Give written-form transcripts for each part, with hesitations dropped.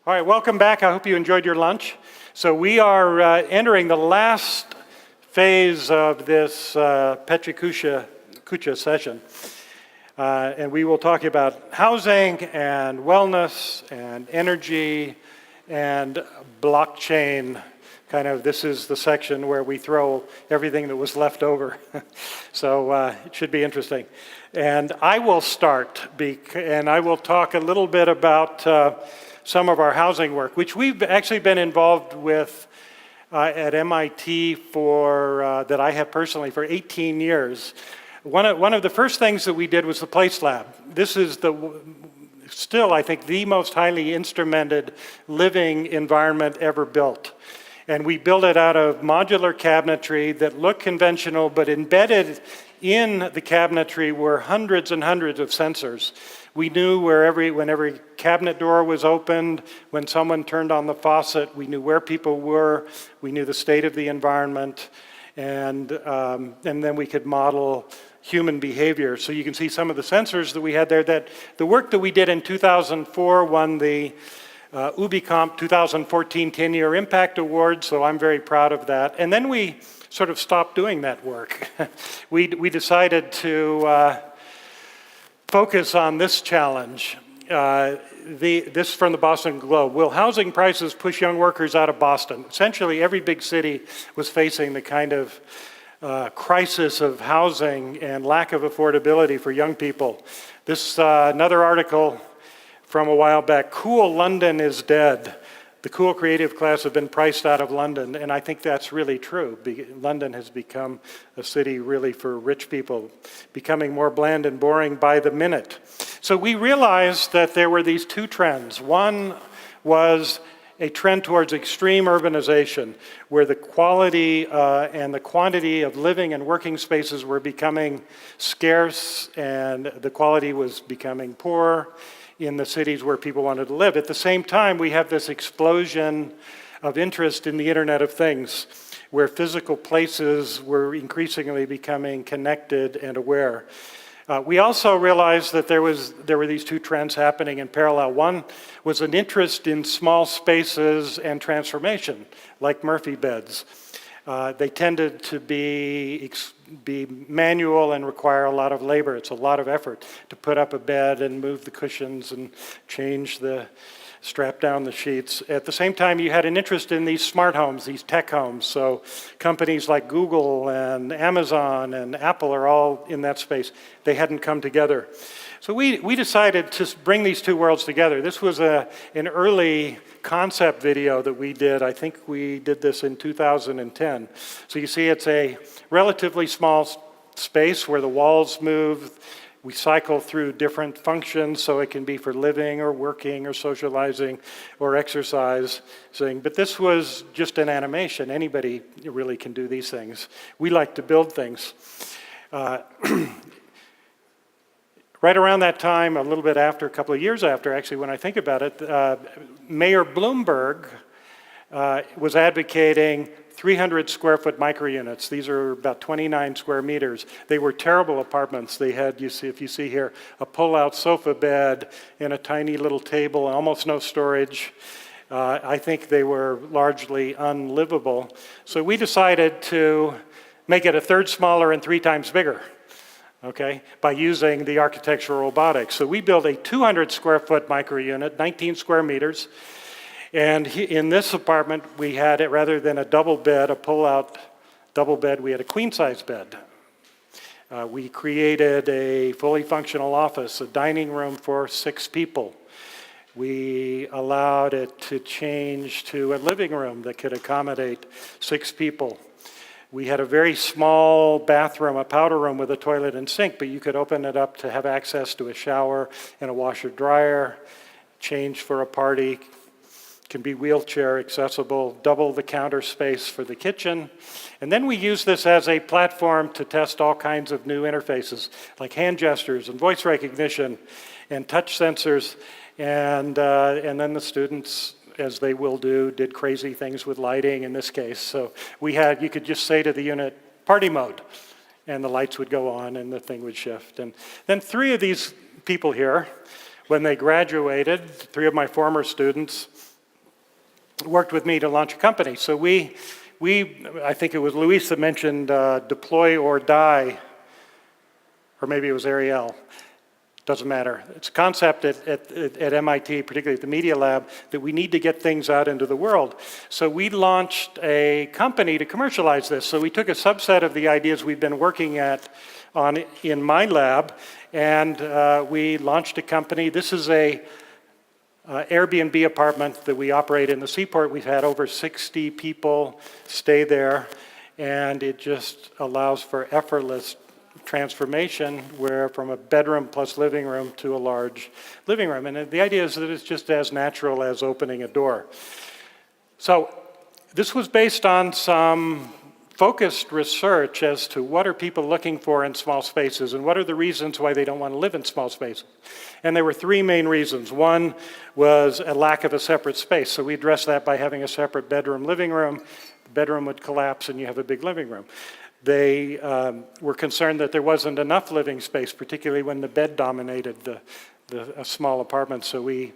All right, welcome back. I hope you enjoyed your lunch. So we are entering the last phase of this PechaKucha session. And we will talk about housing and wellness and energy and blockchain. This is the section where we throw everything that was left over. So it should be interesting. And I will start, and I will talk a little bit about some of our housing work, which we've actually been involved with at MIT that I have personally for 18 years. One of the first things that we did was the Place Lab. This is still, I think, the most highly instrumented living environment ever built. And we built it out of modular cabinetry that looked conventional, but embedded in the cabinetry were hundreds and hundreds of sensors. We knew when every cabinet door was opened, when someone turned on the faucet, we knew where people were, we knew the state of the environment, and then we could model human behavior. So you can see some of the sensors that we had there. That the work that we did in 2004 won the UbiComp 2014 10-Year Impact Award, so I'm very proud of that. And then we sort of stopped doing that work. we decided to focus on this challenge. This from the Boston Globe. Will housing prices push young workers out of Boston? Essentially, every big city was facing the kind of crisis of housing and lack of affordability for young people. This another article from a while back, Cool London is dead. The cool creative class have been priced out of London, and I think that's really true. London has become a city really for rich people, becoming more bland and boring by the minute. So we realized that there were these two trends. One was a trend towards extreme urbanization, where the quality and the quantity of living and working spaces were becoming scarce, and the quality was becoming poor in the cities where people wanted to live. At the same time, we have this explosion of interest in the Internet of Things, where physical places were increasingly becoming connected and aware. We also realized that there were these two trends happening in parallel. One was an interest in small spaces and transformation, like Murphy beds. They tended to be manual and require a lot of labor. It's a lot of effort to put up a bed and move the cushions and strap down the sheets. At the same time, you had an interest in these smart homes, these tech homes. So companies like Google and Amazon and Apple are all in that space. They hadn't come together. So we decided to bring these two worlds together. This was an early concept video that we did. I think we did this in 2010. So you see it's a relatively small space where the walls move. We cycle through different functions, so it can be for living or working or socializing or exercising. But this was just an animation. Anybody really can do these things. We like to build things. Right around that time, a little bit after, a couple of years after, actually, when I think about it, Mayor Bloomberg was advocating 300 square foot microunits. These are about 29 square meters. They were terrible apartments. They had, if you see here, a pull-out sofa bed and a tiny little table, almost no storage. I think they were largely unlivable. So we decided to make it a third smaller and 3 times bigger, okay, by using the architectural robotics. So we built a 200 square foot microunit, 19 square meters. And in this apartment, we had it, rather than a double bed, a pull-out double bed, we had a queen-size bed. We created a fully functional office, a dining room for 6 people. We allowed it to change to a living room that could accommodate 6 people. We had a very small bathroom, a powder room with a toilet and sink, but you could open it up to have access to a shower and a washer-dryer, change for a party. Can be wheelchair accessible, double the counter space for the kitchen. And then we use this as a platform to test all kinds of new interfaces, like hand gestures and voice recognition and touch sensors. And then the students, as they will do, did crazy things with lighting in this case. So you could just say to the unit, party mode, and the lights would go on and the thing would shift. And then 3 of these people here, when they graduated, 3 of my former students, worked with me to launch a company. So I think it was Luis that mentioned deploy or die, or maybe it was Ariel. Doesn't matter. It's a concept at MIT, particularly at the Media Lab, that we need to get things out into the world. So we launched a company to commercialize this. So we took a subset of the ideas we've been working on in my lab, and we launched a company. This is a Airbnb apartment that we operate in the Seaport. We've had over 60 people stay there, and it just allows for effortless transformation where from a bedroom plus living room to a large living room. And the idea is that it's just as natural as opening a door. So this was based on some focused research as to what are people looking for in small spaces and what are the reasons why they don't want to live in small spaces. And there were three main reasons. One was a lack of a separate space. So we addressed that by having a separate bedroom, living room. The bedroom would collapse and you have a big living room. They were concerned that there wasn't enough living space, particularly when the bed dominated a small apartment, so we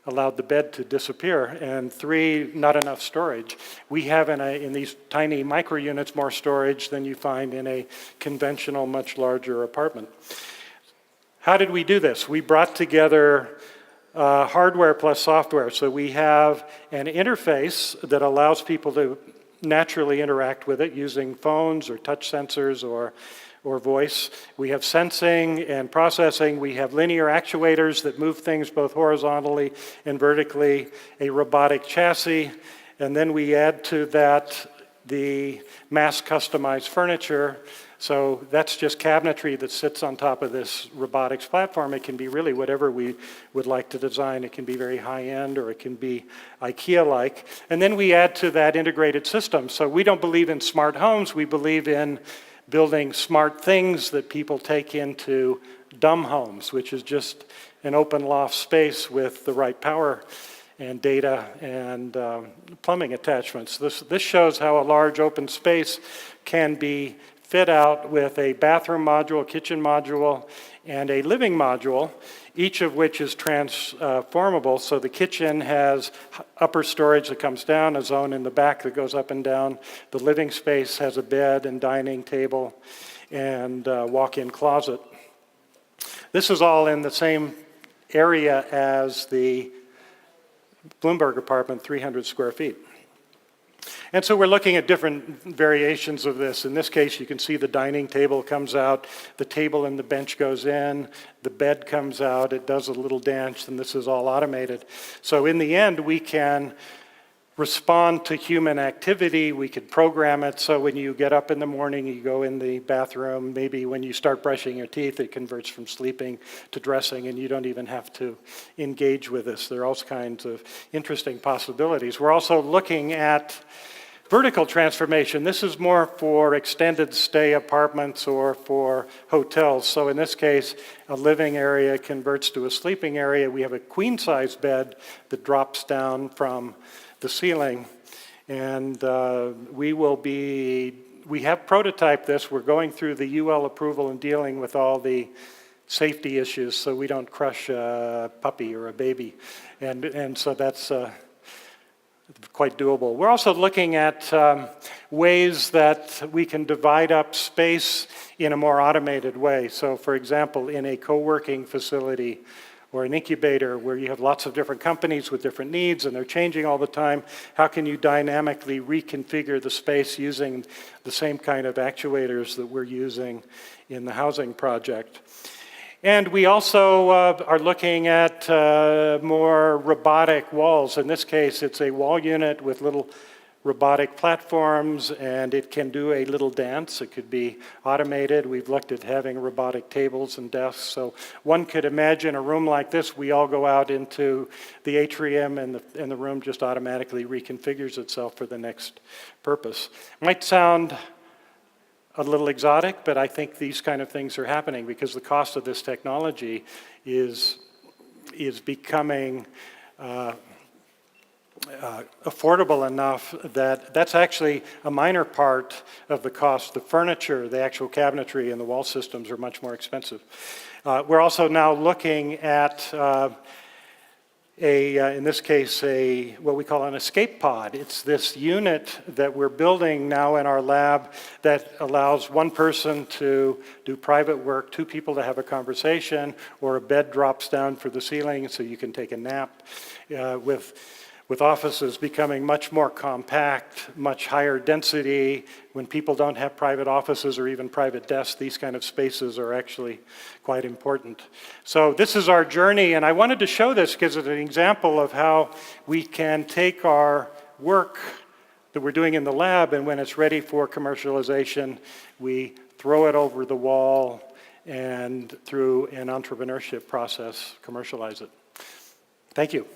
allowed the bed to disappear. And three, not enough storage. We have in these tiny micro units more storage than you find in a conventional, much larger apartment. How did we do this? We brought together hardware plus software. So we have an interface that allows people to naturally interact with it using phones or touch sensors or voice. We have sensing and processing. We have linear actuators that move things both horizontally and vertically, a robotic chassis, and then we add to that the mass customized furniture. So that's just cabinetry that sits on top of this robotics platform. It can be really whatever we would like to design. It can be very high-end or it can be IKEA-like. And then we add to that integrated systems. So we don't believe in smart homes. We believe in building smart things that people take into dumb homes, which is just an open loft space with the right power and data and plumbing attachments. This shows how a large open space can be fit out with a bathroom module, a kitchen module, and a living module, each of which is transformable. So the kitchen has upper storage that comes down, a zone in the back that goes up and down. The living space has a bed and dining table and walk-in closet. This is all in the same area as the Bloomberg apartment, 300 square feet. And so we're looking at different variations of this. In this case, you can see the dining table comes out, the table and the bench goes in, the bed comes out, it does a little dance, and this is all automated. So in the end, we can respond to human activity. We could program it so when you get up in the morning, you go in the bathroom. Maybe when you start brushing your teeth, it converts from sleeping to dressing, and you don't even have to engage with this. There are all kinds of interesting possibilities. We're also looking at vertical transformation. This is more for extended stay apartments or for hotels. So in this case, a living area converts to a sleeping area. We have a queen-size bed that drops down from the ceiling. And we have prototyped this. We're going through the UL approval and dealing with all the safety issues so we don't crush a puppy or a baby. And so that's quite doable. We're also looking at ways that we can divide up space in a more automated way. So for example, in a co-working facility or an incubator where you have lots of different companies with different needs and they're changing all the time, how can you dynamically reconfigure the space using the same kind of actuators that we're using in the housing project? And we also are looking at more robotic walls. In this case, it's a wall unit with little robotic platforms, and it can do a little dance. It could be automated. We've looked at having robotic tables and desks. So one could imagine a room like this. We all go out into the atrium, and the room just automatically reconfigures itself for the next purpose. Might sound a little exotic, but I think these kind of things are happening because the cost of this technology is becoming affordable enough that that's actually a minor part of the cost. The furniture, the actual cabinetry, and the wall systems are much more expensive. We're also now looking at in this case, what we call an escape pod. It's this unit that we're building now in our lab that allows one person to do private work, two people to have a conversation, or a bed drops down for the ceiling so you can take a nap. With offices becoming much more compact, much higher density, when people don't have private offices or even private desks, these kind of spaces are actually quite important. So this is our journey, and I wanted to show this because it's an example of how we can take our work that we're doing in the lab, and when it's ready for commercialization, we throw it over the wall and through an entrepreneurship process, commercialize it. Thank you.